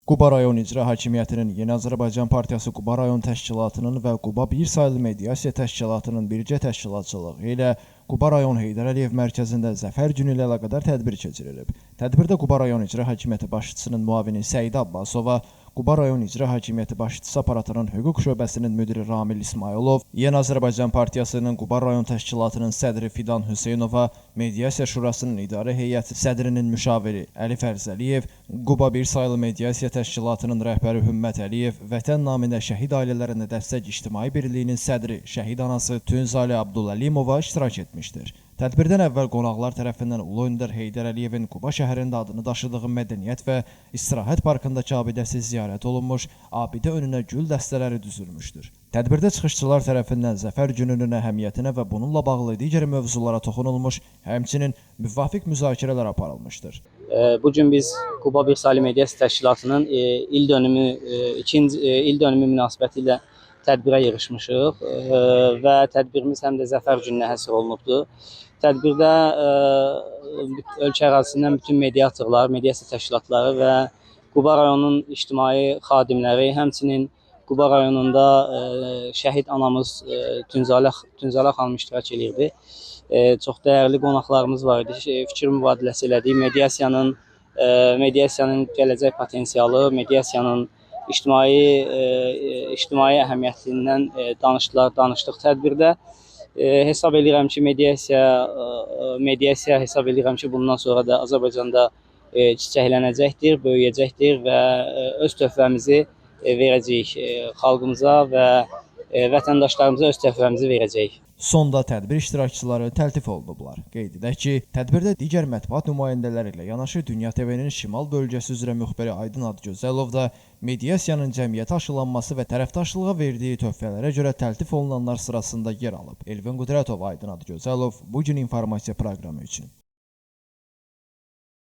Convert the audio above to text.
Quba rayon İcra Hakimiyyətinin Yeni Azərbaycan Partiyası Quba rayon təşkilatının və Quba Bir saylı mediasiya təşkilatının birgə təşkilatçılığı ilə Quba rayon Heydər Əliyev mərkəzində Zəfər günü ilə əlaqədar tədbir keçirilib. Tədbirdə Quba rayon İcra Hakimiyyəti başçısının müavini Səidə Abbasova, Quba rayon İcra Hakimiyyəti başçısı aparatının hüquq şöbəsinin müdiri Ramil İsmailov, Yeni Azərbaycan Partiyasının Quba rayon təşkilatının sədri Fidan Hüseynova, Mediasiya Şurasının idarə heyəti sədrinin müşaviri Əli Fərzəliyev, Quba Bir saylı mediasiya təşkilatının rəhbəri Hümmət Əliyev, vətən naminə şəhid ailələrinə dəstək İctimai Birliyinin sədri şəhid anası Tünzalə Abdulləlimova iştirak etmişdir. Tədbirdən əvvəl qonaqlar tərəfindən Ulu Öndər Heydər Əliyevin Quba şəhərində adını daşıdığı Mədəniyyət və İstirahət Parkındakı abidəsi ziyarət olunmuş, abidə önünə gül dəstələri düzülmüşdür. Tədbirdə çıxışçılar tərəfindən Zəfər gününün əhəmiyyətinə və bununla bağlı digər mövzulara toxunulmuş, həmçinin müvafiq müzakirələr aparılmışdır. Bugün biz Quba Bir saylı mediasiya təşkilatının il dönümü münasibəti ilə tədbirə yığışmışıq və tədbirimiz həm də Zəfər gününə həsr olunubdur. Tədbirdə ölkə ərazisindən bütün mediatorlar, mediasiya təşkilatları və Quba rayonunun ictimai xadimləri, həmçinin Quba rayonunda şəhid anamız Tünzalə xanım iştirak edirdi. Çox dəyərli qonaqlarımız var idi. Fikir mübadiləsi elədik. Mediasiyanın gələcək potensialı, mediasiyanın ictimai əhəmiyyətindən danışdıq tədbirdə. Hesab edirəm ki, mediasiya hesab edirəm ki, bundan sonra da Azərbaycanda çiçəklənəcəkdir, böyüyəcəkdir və öz töhfəmizi verəcəyik xalqımıza və vətəndaşlarımıza öz töhfəmizi verəcəyik. Sonda tədbir iştirakçıları təltif olunublar. Qeyd edək ki, tədbirdə digər mətbuat nümayəndələri ilə yanaşı Dünya TV-nin şimal bölgəsi üzrə müxbiri Aydın Adgözəlov da mediasiyanın cəmiyyətə aşılanması və tərəfdaşlığa verdiyi töhfələrə görə təltif olunanlar sırasında yer alıb. Elvin Qudrətov, Aydın Adgözəlov, Bugün informasiya proqramı üçün.